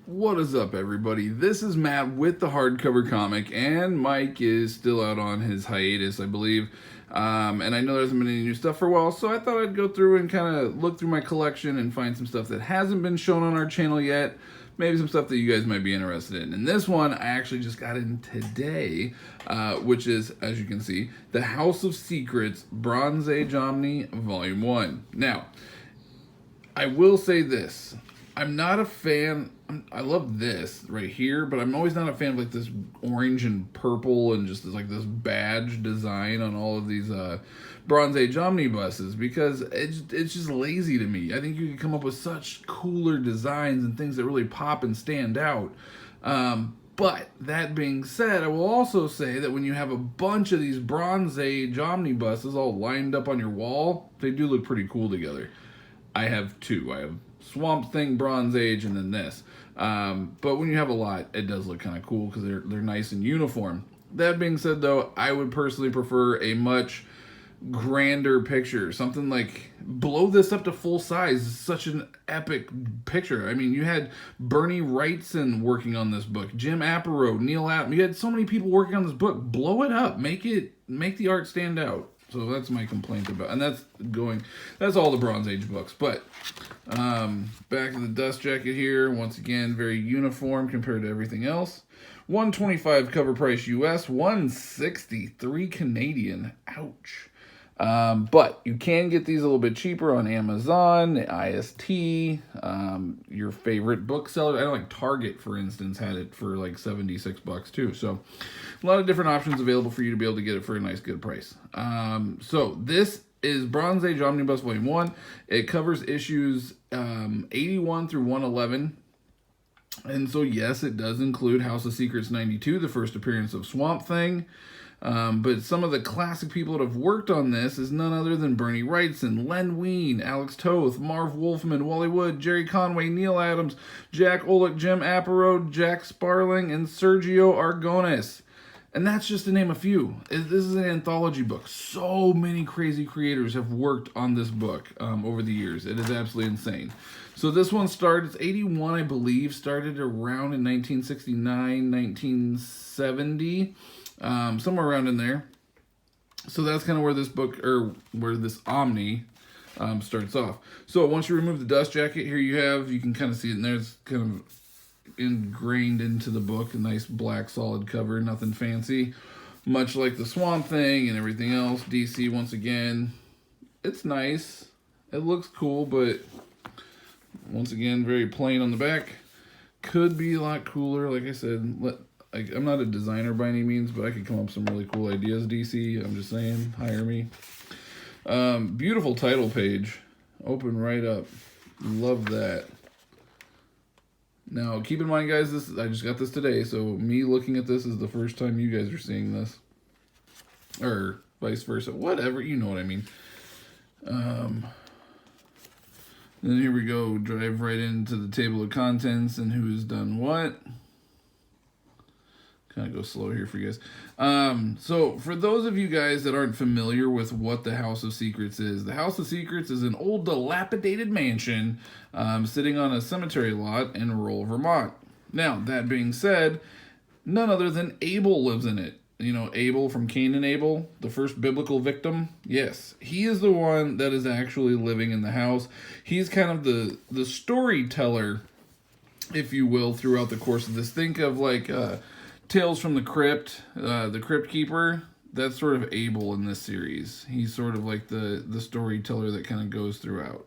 What is up, everybody? This is Matt with the hardcover comic, and Mike is still out on his hiatus, I believe. And I know there hasn't been any new stuff for a while, so I thought I'd go through and kind of look through my collection and find some stuff that hasn't been shown on our channel yet. Maybe some stuff that you guys might be interested in. And this one I actually just got in today, which is, as you can see, The House of Secrets, Bronze Age Omni, Volume 1. Now, I will say this. I'm not a fan. I love this right here, but I'm always not a fan of like this orange and purple and just like this badge design on all of these Bronze Age omnibuses, because it's just lazy to me. I think you can come up with such cooler designs and things that really pop and stand out. But that being said, I will also say that when you have a bunch of these Bronze Age omnibuses all lined up on your wall, they do look pretty cool together. I have two. I have Swamp Thing, Bronze Age, and then this. But when you have a lot, it does look kind of cool because they're nice and uniform. That being said, though, I would personally prefer a much grander picture. Something like, blow this up to full size. It's such an epic picture. I mean, you had Bernie Wrightson working on this book, Jim Aparo, Neil Adams. You had so many people working on this book. Blow it up. Make the art stand out. So that's my complaint about, and that's all the Bronze Age books. But back to the dust jacket here. Once again, very uniform compared to everything else. $125 cover price US, $163 Canadian. Ouch. But you can get these a little bit cheaper on Amazon, IST, your favorite bookseller. I know, like Target, for instance, had it for like $76 too. So a lot of different options available for you to be able to get it for a nice, good price. So this is Bronze Age Omnibus Volume 1. It covers issues 81 through 111. And so, yes, it does include House of Secrets 92, the first appearance of Swamp Thing. But some of the classic people that have worked on this is none other than Bernie Wrightson, Len Wein, Alex Toth, Marv Wolfman, Wally Wood, Jerry Conway, Neil Adams, Jack Olick, Jim Aparo, Jack Sparling, and Sergio Aragones. And that's just to name a few. This is an anthology book. So many crazy creators have worked on this book over the years. It is absolutely insane. So this one started, it's 81, I believe, started around in 1969, 1970. Somewhere around in there. So that's kind of where this book, or where this Omni starts off. So once you remove the dust jacket, here you can kind of see it in there. It's kind of ingrained into the book. A nice black solid cover, nothing fancy. Much like the Swamp Thing and everything else. DC, once again, it's nice. It looks cool, but once again, very plain on the back. Could be a lot cooler, like I said. I'm not a designer by any means, but I could come up with some really cool ideas, DC. I'm just saying, hire me. Beautiful title page. Open right up. Love that. Now, keep in mind, guys, I just got this today, so me looking at this is the first time you guys are seeing this. Or vice versa. Whatever, you know what I mean. Then here we go. Drive right into the table of contents and who's done what. Kind of go slow here for you guys. So for those of you guys that aren't familiar with what the House of Secrets is, the House of Secrets is an old dilapidated mansion sitting on a cemetery lot in rural Vermont. Now, that being said, none other than Abel lives in it. You know, Abel from Cain and Abel, the first biblical victim. Yes, he is the one that is actually living in the house. He's kind of the storyteller, if you will, throughout the course of this. Think of like Tales from the Crypt, the Crypt Keeper. That's sort of Abel in this series. He's sort of like the storyteller that kind of goes throughout.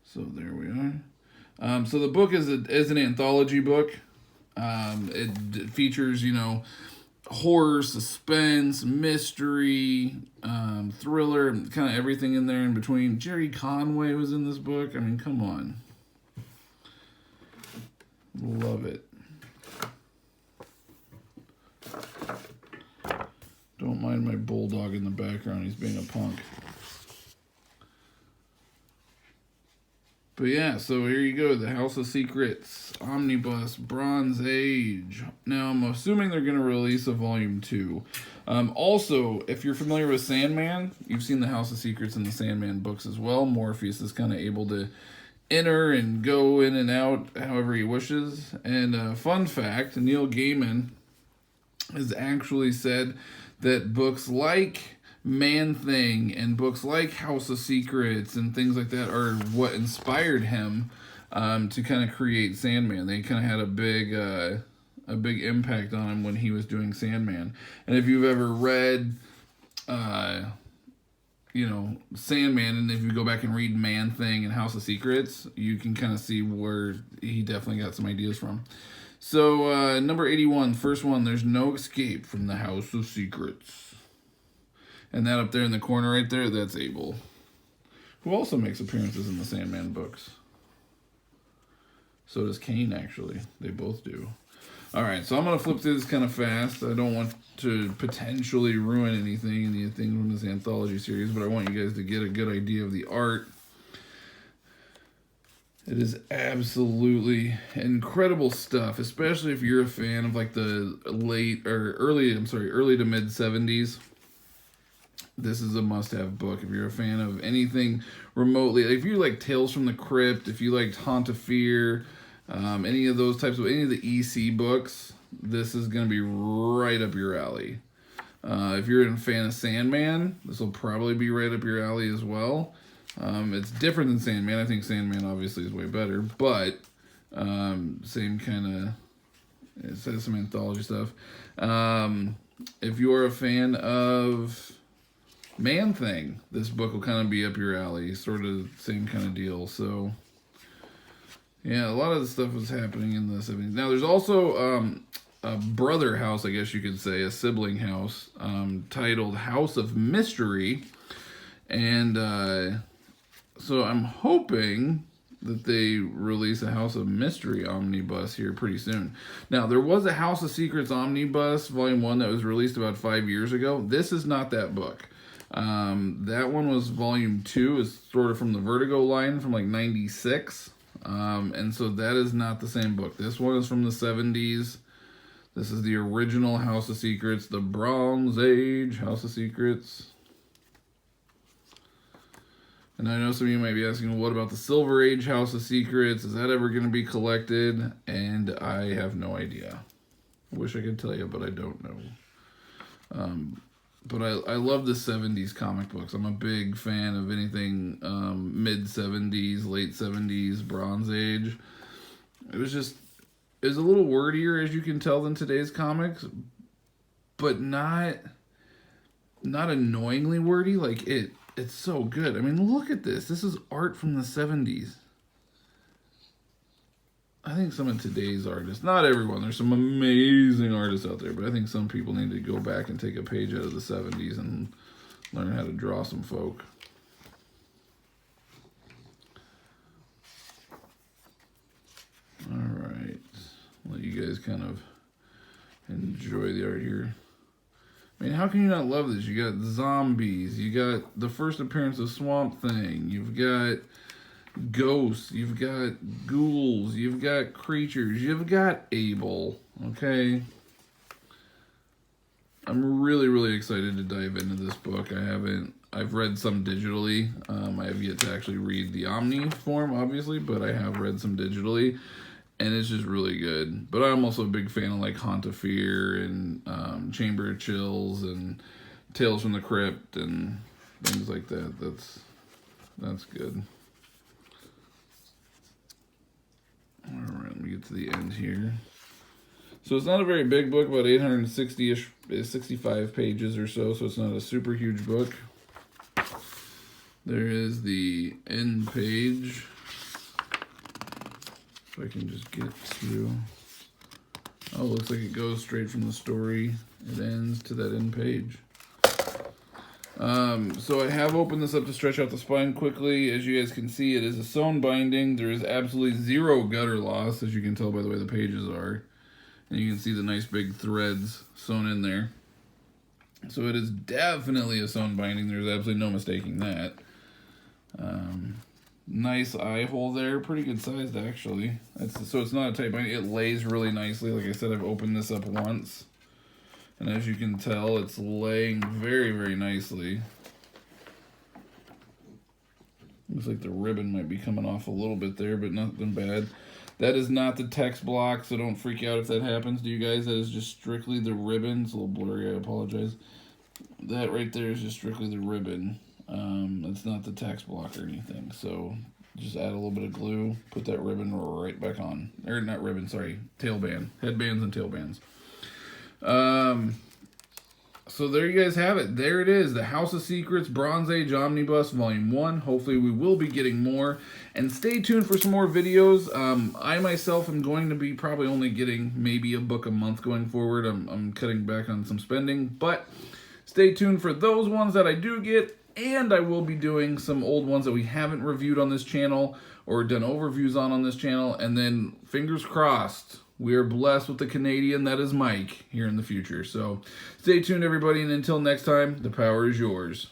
So there we are. So the book is an anthology book. It features, horror, suspense, mystery, thriller, kind of everything in there in between. Jerry Conway was in this book. I mean, come on. Love it. Don't mind my bulldog in the background. He's being a punk. But yeah, so here you go. The House of Secrets, Omnibus, Bronze Age. Now, I'm assuming they're going to release a Volume 2. Also, if you're familiar with Sandman, you've seen the House of Secrets in the Sandman books as well. Morpheus is kind of able to enter and go in and out however he wishes. And fun fact, Neil Gaiman has actually said that books like Man-Thing and books like House of Secrets and things like that are what inspired him to kind of create Sandman. They kind of had a big impact on him when he was doing Sandman. And if you've ever read Sandman, and if you go back and read Man-Thing and House of Secrets, you can kind of see where he definitely got some ideas from. So, number 81, first one, there's no escape from the House of Secrets. And that up there in the corner right there, that's Abel, who also makes appearances in the Sandman books. So does Kane, actually. They both do. All right, so I'm going to flip through this kind of fast. I don't want to potentially ruin anything from this anthology series, but I want you guys to get a good idea of the art. It is absolutely incredible stuff, especially if you're a fan of like the early to mid 70s. This is a must-have book. If you're a fan of anything remotely, if you like Tales from the Crypt, if you liked Haunt of Fear, any of those types of, any of the EC books, this is going to be right up your alley. If you're a fan of Sandman, this will probably be right up your alley as well. It's different than Sandman. I think Sandman obviously is way better, but same kind of, it says some anthology stuff. If you are a fan of Man-Thing, this book will kind of be up your alley, sort of same kind of deal. So yeah, a lot of the stuff was happening in the 70s. Now there's also a brother house, I guess you could say, a sibling house, titled House of Mystery. And so I'm hoping that they release a House of Mystery omnibus here pretty soon. Now, there was a House of Secrets omnibus, volume 1, that was released about 5 years ago. This is not that book. That one was volume 2, is sort of from the Vertigo line from like 96. And so that is not the same book. This one is from the 70s. This is the original House of Secrets, the Bronze Age House of Secrets. And I know some of you might be asking, what about the Silver Age House of Secrets? Is that ever going to be collected? And I have no idea. I wish I could tell you, but I don't know. But I love the 70s comic books. I'm a big fan of anything mid-70s, late 70s, Bronze Age. It was a little wordier, as you can tell, than today's comics, but not annoyingly wordy. Like, it's so good. I mean, look at this. This is art from the 70s. I think some of today's artists, not everyone, there's some amazing artists out there, but I think some people need to go back and take a page out of the 70s and learn how to draw some folk. All right. Let you guys kind of enjoy the art here. I mean, how can you not love this? You got zombies. You got the first appearance of Swamp Thing. You've got ghosts. You've got ghouls. You've got creatures. You've got Abel. Okay? I'm really, really excited to dive into this book. I've read some digitally. I have yet to actually read the Omni form, obviously, but I have read some digitally. And it's just really good. But I'm also a big fan of like Haunt of Fear and Chamber of Chills and Tales from the Crypt and things like that. That's good. Alright, let me get to the end here. So it's not a very big book, about 860-ish, 65 pages or so it's not a super huge book. There is the end page. If I can just get to... Oh, looks like it goes straight from the story. It ends to that end page. So I have opened this up to stretch out the spine quickly. As you guys can see, it is a sewn binding. There is absolutely zero gutter loss, as you can tell by the way the pages are. And you can see the nice big threads sewn in there. So it is definitely a sewn binding. There's absolutely no mistaking that. Nice eye hole there. Pretty good sized, actually. So it's not a tight binding. It lays really nicely. Like I said, I've opened this up once. And as you can tell, it's laying very, very nicely. Looks like the ribbon might be coming off a little bit there, but nothing bad. That is not the text block, so don't freak out if that happens to you guys. That is just strictly the ribbon. It's a little blurry, I apologize. That right there is just strictly the ribbon. It's not the text block or anything. So just add a little bit of glue, put that ribbon right back on. Or not ribbon, sorry, tailband. Headbands and tailbands. So there you guys have it. There it is, the House of Secrets Bronze Age Omnibus Volume 1. Hopefully we will be getting more. And stay tuned for some more videos. I myself am going to be probably only getting maybe a book a month going forward. I'm cutting back on some spending. But stay tuned for those ones that I do get. And I will be doing some old ones that we haven't reviewed on this channel or done overviews on this channel. And then, fingers crossed, we are blessed with the Canadian that is Mike here in the future. So stay tuned, everybody, and until next time, the power is yours.